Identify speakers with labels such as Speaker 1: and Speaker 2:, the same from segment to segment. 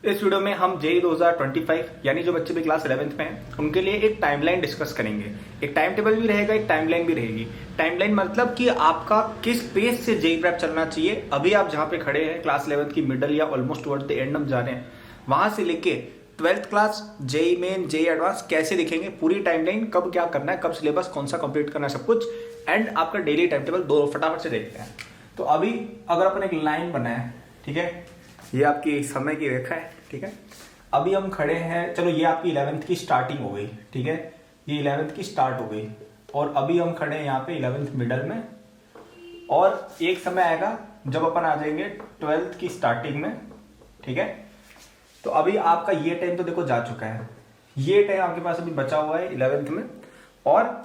Speaker 1: इस वीडियो में हम जेई 2025 यानी जो बच्चे भी क्लास 11th में हैं उनके लिए एक टाइमलाइन डिस्कस करेंगे। एक टाइम टेबल भी रहेगा, एक टाइमलाइन भी रहेगी। टाइमलाइन मतलब कि आपका किस पेस से जेई प्रेप चलना चाहिए। अभी आप जहां पे खड़े हैं क्लास 11th की मिडल या ऑलमोस्ट टुवर्ड द एंड हम जा रहे हैं, वहां से लेके 12th class, JEE Main, JEE Advance कैसे दिखेंगे, पूरी टाइमलाइन, कब क्या करना है, कब सिलेबस कौन सा कंप्लीट करना है, सब कुछ एंड आपका डेली टाइम टेबल दो फटाफट से देखते हैं। तो अभी अगर अपन एक लाइन बनाए, ठीक है, ये आपकी समय की रेखा है, ठीक है। अभी हम खड़े हैं, चलो ये आपकी 11th की स्टार्टिंग हो गई, ठीक है, ये 11th की स्टार्ट हो गई और अभी हम खड़े हैं यहाँ पे 11th मिडल में। और एक समय आएगा जब अपन आ जाएंगे 12th की स्टार्टिंग में, ठीक है। तो अभी आपका ये टाइम तो देखो जा चुका है, ये टाइम आपके पास अभी बचा हुआ है 11th में। और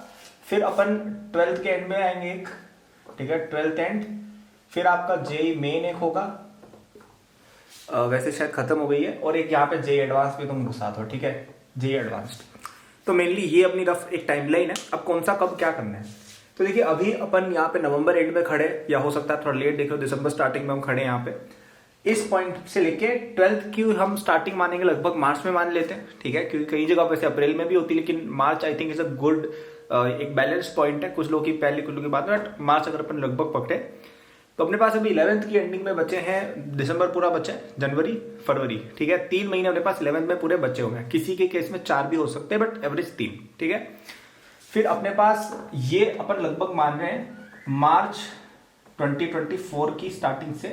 Speaker 1: फिर अपन 12th के एंड में आएंगे एक, ठीक है, 12th एंड। फिर आपका जेई मेन एक होगा, वैसे शायद खत्म हो गई है, और एक यहाँ पे जेई एडवांस भी तुम घुसा दो, ठीक है, जेई एडवांस्ड। तो मेनली ये अपनी रफ एक टाइमलाइन है। अब कौन सा कब क्या करना है, तो देखिए अभी अपन यहाँ पे नवंबर एंड में खड़े, या हो सकता है थोड़ा लेट देखो, दिसंबर स्टार्टिंग में हम खड़े यहाँ पे। इस पॉइंट से लेके 12th की हम स्टार्टिंग मानेंगे लगभग मार्च में मान लेते हैं, ठीक है, क्योंकि कई जगह वैसे अप्रैल में भी होती है, लेकिन March I think is a good एक बैलेंस पॉइंट है। कुछ लोग की पहले, कुछ लोग की बाद में, मार्च अगर अपन लगभग पकड़े तो अपने पास अभी 11th की एंडिंग में बचे हैं, दिसंबर पूरा बचा है, जनवरी फरवरी, ठीक है, 3 महीने अपने पास 11th में पूरे बचे हुए हैं। किसी के केस में 4 भी हो सकते हैं, बट एवरेज 3, ठीक है। फिर अपने पास ये अपन लगभग मान रहे हैं मार्च 2024 की स्टार्टिंग से,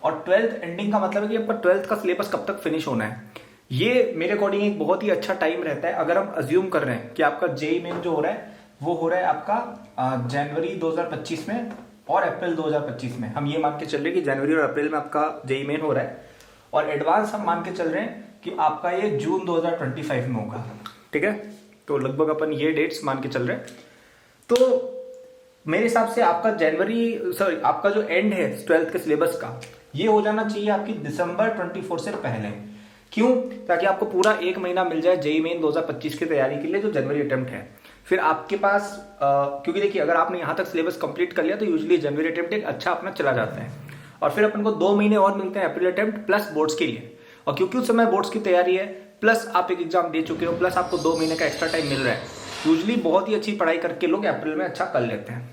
Speaker 1: और 12th एंडिंग का मतलब है कि आपका 12th का सिलेबस कब तक फिनिश होना है। ये मेरे अकॉर्डिंग एक बहुत ही अच्छा टाइम रहता है। अगर हम अज्यूम कर रहे हैं कि आपका जेई मेन जो हो रहा है वो हो रहा है आपका जनवरी 2025 में और अप्रैल 2025 में, हम ये मान के चल रहे हैं कि जनवरी और अप्रैल में आपका जेई मेन हो रहा है, और एडवांस हम मान के चल रहे हैं कि आपका ये जून 2025 में होगा, ठीक है। तो लगभग अपन ये डेट्स मान के चल रहे हैं। तो मेरे हिसाब से आपका आपका जो एंड है 12th के सिलेबस का, ये हो जाना चाहिए आपकी दिसंबर 24 से पहले। क्यों? ताकि आपको पूरा 1 महीना मिल जाए जेई मेन 2025 की तैयारी के लिए, जो जनवरी अटेम्प्ट है। फिर आपके पास क्योंकि देखिए अगर आपने यहां तक सिलेबस कंप्लीट कर लिया तो यूजुअली जनवरी अटेम्प्ट एक अच्छा अपना चला जाता है, और फिर अपन को 2 महीने और मिलते हैं अप्रैल अटेम्प्ट प्लस बोर्ड्स के लिए। और क्योंकि उस समय बोर्ड्स की तैयारी है, प्लस आप एक एग्जाम दे चुके हो, प्लस आपको 2 महीने का एक्स्ट्रा टाइम मिल रहा है, यूजुअली बहुत ही अच्छी पढ़ाई करके लोग अप्रैल में अच्छा कर लेते हैं।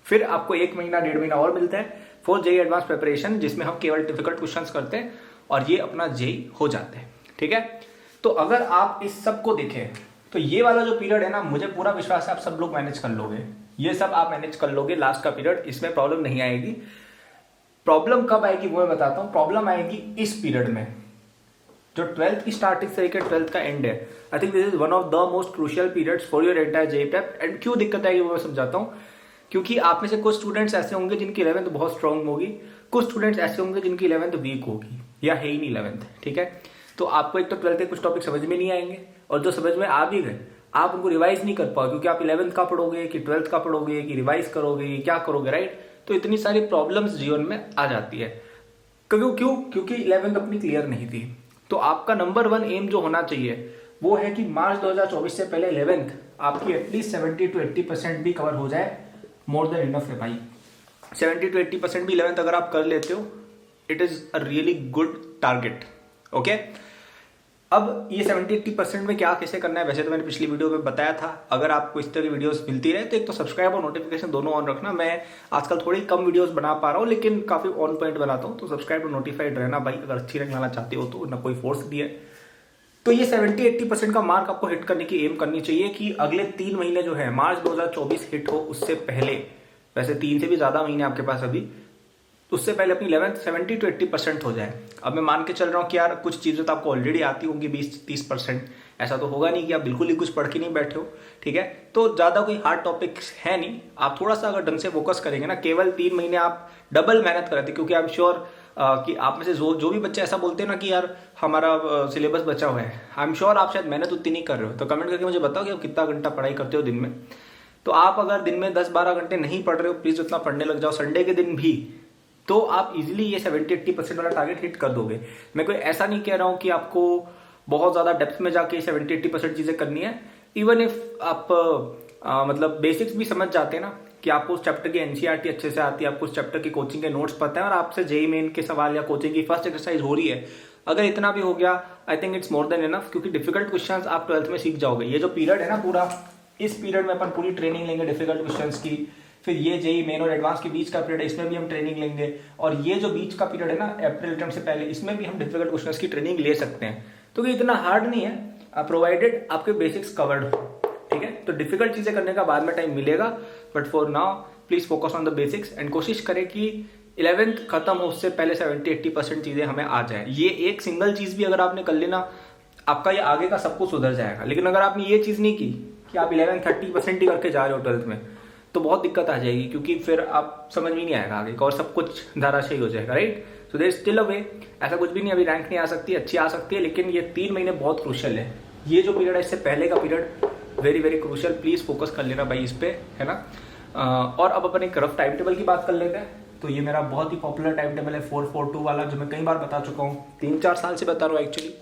Speaker 1: फिर आपको 1 महीना 1.5 महीना और मिलता है फॉर जेई एडवांस प्रिपरेशन, जिसमें हम केवल डिफिकल्ट क्वेश्चंस करते हैं और ये अपना जेई हो जाते हैं, ठीक है। तो अगर आप इस सब को देखें तो ये वाला जो पीरियड है ना, मुझे पूरा विश्वास है आप सब लोग मैनेज कर लोगे, ये सब आप मैनेज कर लोगे। लास्ट का पीरियड, इसमें प्रॉब्लम नहीं आएगी। प्रॉब्लम कब आएगी वो मैं बताता हूं। प्रॉब्लम आएगी इस पीरियड में, जो 12th की स्टार्टिंग से लेकर 12th का एंड है। I think this is one of the most crucial periods for your entire JEE prep. And क्यों दिक्कत आएगी वो मैं समझाता हूं। क्योंकि आप में से कुछ स्टूडेंट्स ऐसे होंगे जिनकी 11th बहुत स्ट्रांग होगी, कुछ स्टूडेंट्स ऐसे होंगे जिनकी 11th वीक होगी या है ही नहीं 11th, ठीक है। तो आपको एक तो 12th के कुछ टॉपिक समझ में नहीं आएंगे, और जो समझ में आ भी गए आप उनको रिवाइज नहीं कर पाओ, क्योंकि आप 11th का पढ़ोगे कि 12th का पढ़ोगे कि रिवाइज करोगे, क्या करोगे, राइट। तो इतनी सारी प्रॉब्लम्स जीवन में आ जाती है। क्योंकि 11th अपनी क्लियर नहीं थी। तो आपका नंबर 1 एम जो होना चाहिए वो है कि मार्च 2024 से पहले 11th आपकी एटलीस्ट 70 to 80% भी कवर हो जाए। मोर देन इनफ है भाई। 70 to 80% भी 11th अगर आप कर लेते हो, it is a really good target, okay. अब ये 70-80% में क्या कैसे करना है, वैसे तो मैंने पिछली वीडियो में बताया था। अगर आपको इस तरह की वीडियोस मिलती रहे तो एक तो सब्सक्राइब और नोटिफिकेशन दोनों ऑन रखना। मैं आजकल थोड़ी कम वीडियोस बना पा रहा हूँ, लेकिन काफी ऑन पॉइंट बनाता हूँ, तो सब्सक्राइब और नोटिफाइड रहना भाई, अगर अच्छी रैंक लाना चाहते हो तो, ना कोई फोर्स भी है। तो ये 70-80% का मार्क आपको हिट करने की एम करनी चाहिए कि अगले 3 महीने जो है मार्च 2024 हिट हो उससे पहले। वैसे 3 से भी ज्यादा महीने आपके पास अभी, उससे पहले अपनी 11th 70 to 80% हो जाए। अब मैं मान के चल रहा हूँ कि यार कुछ चीजें तो आपको ऑलरेडी आती होंगी 20-30%, ऐसा तो होगा नहीं कि आप बिल्कुल ही कुछ पढ़ के नहीं बैठे हो, ठीक है। तो ज्यादा कोई हार्ड टॉपिक्स है नहीं। आप थोड़ा सा अगर ढंग से फोकस करेंगे ना, केवल 3 महीने आप डबल मेहनत कर रहे थे। क्योंकि आई एम श्योर कि आप में से जो भी बच्चे ऐसा बोलते हैं ना कि यार हमारा सिलेबस बचा हुआ है, आई एम श्योर आप शायद मेहनत उतनी नहीं कर रहे हो। तो कमेंट करके मुझे बताओ कि आप कितना घंटा पढ़ाई करते हो दिन में। तो आप अगर दिन में 10-12 घंटे नहीं पढ़ रहे हो, प्लीज उतना पढ़ने लग जाओ, संडे के दिन भी। तो आप इजीली ये 70-80% वाला टारगेट हिट कर दोगे। मैं कोई ऐसा नहीं कह रहा हूं कि आपको बहुत ज्यादा डेप्थ में जाके 70-80% चीजें करनी है। इवन इफ आप मतलब बेसिक्स भी समझ जाते हैं ना, कि आपको उस चैप्टर की एनसीईआरटी अच्छे से आती है, आपको उस चैप्टर की कोचिंग के नोट्स पता है, और आपसे जेई मेन के सवाल या कोचिंग की फर्स्ट एक्सरसाइज हो रही है, अगर इतना भी हो गया I think it's more than enough, क्योंकि डिफिकल्ट क्वेश्चंस आप 12th में सीख जाओगे। ये जो पीरियड है ना पूरा, इस पीरियड में अपन पूरी ट्रेनिंग लेंगे डिफिकल्ट क्वेश्चंस की। फिर ये जेई मेन और एडवांस के बीच का पीरियड है, इसमें भी हम ट्रेनिंग लेंगे। और ये जो बीच का पीरियड है ना अप्रैल टर्म से पहले, इसमें भी हम डिफिकल्ट क्वेश्चंस की ट्रेनिंग ले सकते हैं। तो ये इतना हार्ड नहीं है प्रोवाइडेड आपके बेसिक्स कवर्ड हो, ठीक है। तो डिफिकल्ट चीजें करने का बाद में टाइम मिलेगा, but for now please focus on the basics and कोशिश करें कि 11th खत्म हो उससे पहले 70-80% चीजें हमें आ जाए। ये एक सिंगल चीज भी अगर आपने कर लेना, आपका ये आगे का सब कुछ सुधर जाएगा। लेकिन अगर आपने ये चीज नहीं की कि आप 11 30% ही करके जा रहे हो 12th में, तो बहुत दिक्कत आ जाएगी, क्योंकि फिर आप समझ में नहीं आएगा आगे का और सब कुछ धराशायी हो जाएगा, right. So there is still a way. ऐसा कुछ भी नहीं अभी रैंक नहीं आ सकती, अच्छी आ सकती है, लेकिन ये 3 महीने बहुत क्रूशियल है। ये जो पीरियड है इससे पहले का period very very crucial, please focus कर लेना भाई इस पे, है ना। और अब अपन एक रफ टाइम टेबल की बात कर लेते हैं। तो ये मेरा बहुत ही पॉपुलर टाइम टेबल है 4-4-2 वाला, जो मैं कई बार बता चुका हूँ, 3-4 साल से बता रहा हूँ एक्चुअली।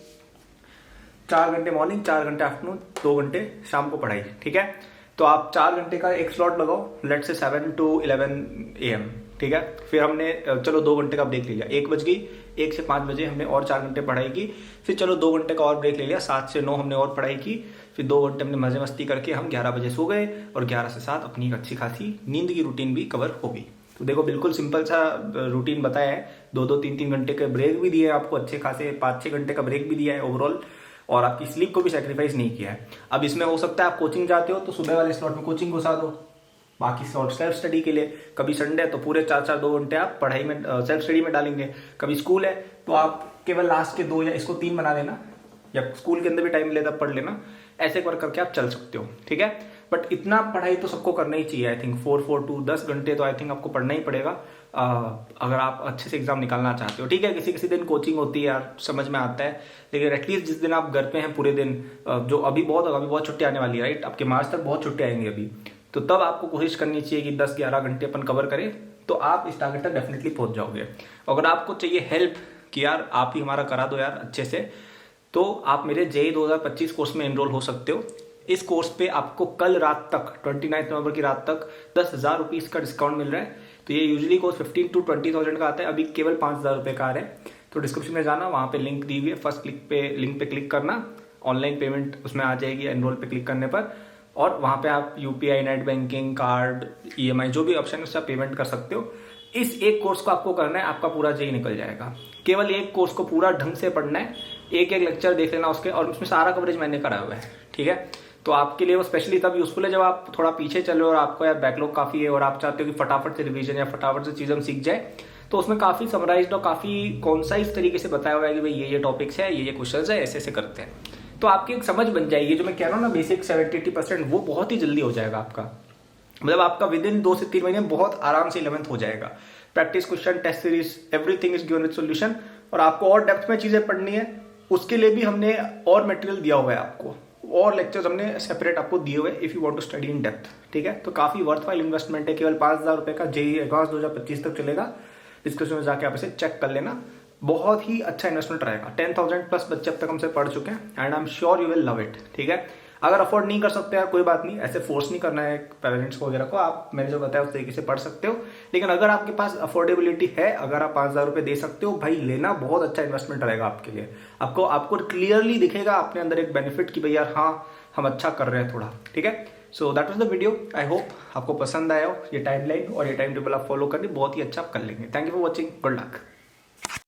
Speaker 1: 4 घंटे मॉर्निंग, 4 घंटे आफ्टरनून, 2 घंटे शाम को पढ़ाई, ठीक है। तो आप 4 घंटे का एक स्लॉट लगाओ, लेट से 7 to 11 AM, ठीक है। फिर हमने चलो 2 घंटे का ब्रेक ले लिया, 1 बज गई, 1 से 5 बजे हमने और 4 घंटे पढ़ाई की। फिर चलो 2 घंटे का और ब्रेक ले लिया, 7 से 9 हमने और पढ़ाई की। फिर 2 घंटे हमने मजे मस्ती करके हम 11 बजे सो गए, और 11 से 7 अपनी एक अच्छी खासी नींद की रूटीन भी कवर होगी। तो देखो बिल्कुल सिंपल सा रूटीन बताया है। 2-2, 3-3 घंटे के ब्रेक भी दिए आपको, अच्छे खासे 5-6 घंटे का ब्रेक भी दिया है ओवरऑल, और आपकी स्लीप को भी सेक्रीफाइस नहीं किया है। अब इसमें हो सकता है आप कोचिंग जाते हो तो सुबह वाले स्लॉट में कोचिंग घुसा दो, बाकी स्लॉट सेल्फ स्टडी के लिए। कभी संडे है तो पूरे 4-4 2 घंटे आप पढ़ाई में सेल्फ स्टडी में डालेंगे। कभी स्कूल है तो आप केवल लास्ट के 2 या इसको 3 बना लेना, या स्कूल के अंदर भी टाइम मिले तब पढ़ लेना। ऐसे कर करके आप चल सकते हो, ठीक है। बट इतना पढ़ाई तो सबको करना ही चाहिए। आई थिंक 4-4-2 10 घंटे तो आई थिंक आपको पढ़ना ही पड़ेगा अगर आप अच्छे से एग्जाम निकालना चाहते हो, ठीक है। किसी किसी दिन कोचिंग होती है यार, समझ में आता है, लेकिन एटलीस्ट जिस दिन आप घर पे हैं पूरे दिन, जो अभी बहुत छुट्टी आने वाली है, राइट। आपके मार्च तक बहुत छुट्टी आएंगी अभी, तो तब आपको कोशिश करनी चाहिए कि 10-11 घंटे अपन कवर करें, तो आप इस टारगेट तक डेफिनेटली पहुंच जाओगे। अगर आपको चाहिए हेल्प कि यार आप ही हमारा करा दो यार अच्छे से, तो आप मेरे जेई 2025 कोर्स में एनरोल हो सकते हो। इस कोर्स पे आपको कल रात तक 29 नवंबर की रात तक 10,000 रुपीज का डिस्काउंट मिल रहा है। तो ये यूजुअली कोर्स 15 to 20,000 का आता है, अभी केवल 5,000 रुपए का आ रहा है। तो डिस्क्रिप्शन में जाना, वहां पे लिंक दी हुई है, फर्स्ट लिंक पे क्लिक करना, ऑनलाइन पेमेंट उसमें आ जाएगी एनरोल पे क्लिक करने पर, और वहां पे आप UPI, net banking, card, EMI जो भी ऑप्शन है उससे आप पेमेंट कर सकते हो। इस एक कोर्स को आपको करना है, आपका पूरा जेई निकल जाएगा। केवल एक कोर्स को पूरा ढंग से पढ़ना है, एक एक लेक्चर देख लेना उसके, और उसमें सारा कवरेज मैंने कराया हुआ है, ठीक है। तो आपके लिए वो स्पेशली तब यूजफुल है जब आप थोड़ा पीछे चल रहे हो और आपको यार बैकलॉग काफी है और आप चाहते हो कि फटाफट से रिवीजन या फटाफट से चीजें हम सीख जाए। तो उसमें काफी समराइज्ड और काफी कॉन्साइज तरीके से बताया हुआ है कि भाई ये टॉपिक्स है, ये क्वेश्चंस है, ऐसे ऐसे करते हैं। तो आपकी एक समझ बन जाएगी। जो मैं कह रहा हूँ ना बेसिक 70-80% वो बहुत ही जल्दी हो जाएगा आपका, मतलब आपका विद इन 2 से 3 महीने बहुत आराम से 11th हो जाएगा। Practice question, test series, everything is given with solution. और आपको और डेप्थ में चीजें पढ़नी है, उसके लिए भी हमने और मटेरियल दिया हुआ है आपको, और लेक्चर्स हमने सेपरेट आपको दिए हुए if you want to study in depth, ठीक है। तो काफी वर्थवाइल इन्वेस्टमेंट है। केवल 5,000 रुपए का जेई एडवांस 2025 तक चलेगा। डिस्क्रिप्शन में जाके आप इसे चेक कर लेना, बहुत ही अच्छा इन्वेस्टमेंट रहेगा। 10,000 प्लस बच्चे अब तक हमसे पढ़ चुके हैं and I am sure you will love it, ठीक है। अगर अफोर्ड नहीं कर सकते यार कोई बात नहीं, ऐसे फोर्स नहीं करना है पेरेंट्स को वगैरह को, आप मैंने जो बताया उस तरीके से पढ़ सकते हो। लेकिन अगर आपके पास अफोर्डेबिलिटी है, अगर आप 5,000 रुपए दे सकते हो, भाई लेना बहुत अच्छा इन्वेस्टमेंट रहेगा आपके लिए। आपको क्लियरली दिखेगा अपने अंदर एक बेनिफिट कि भाई यार हाँ हम अच्छा कर रहे हैं थोड़ा, ठीक है। So that was the video. I hope आपको पसंद आया हो। ये टाइमलाइन और ये टाइम टेबल आप फॉलो करके बहुत ही अच्छा आप कर लेंगे। Thank you for watching, good luck.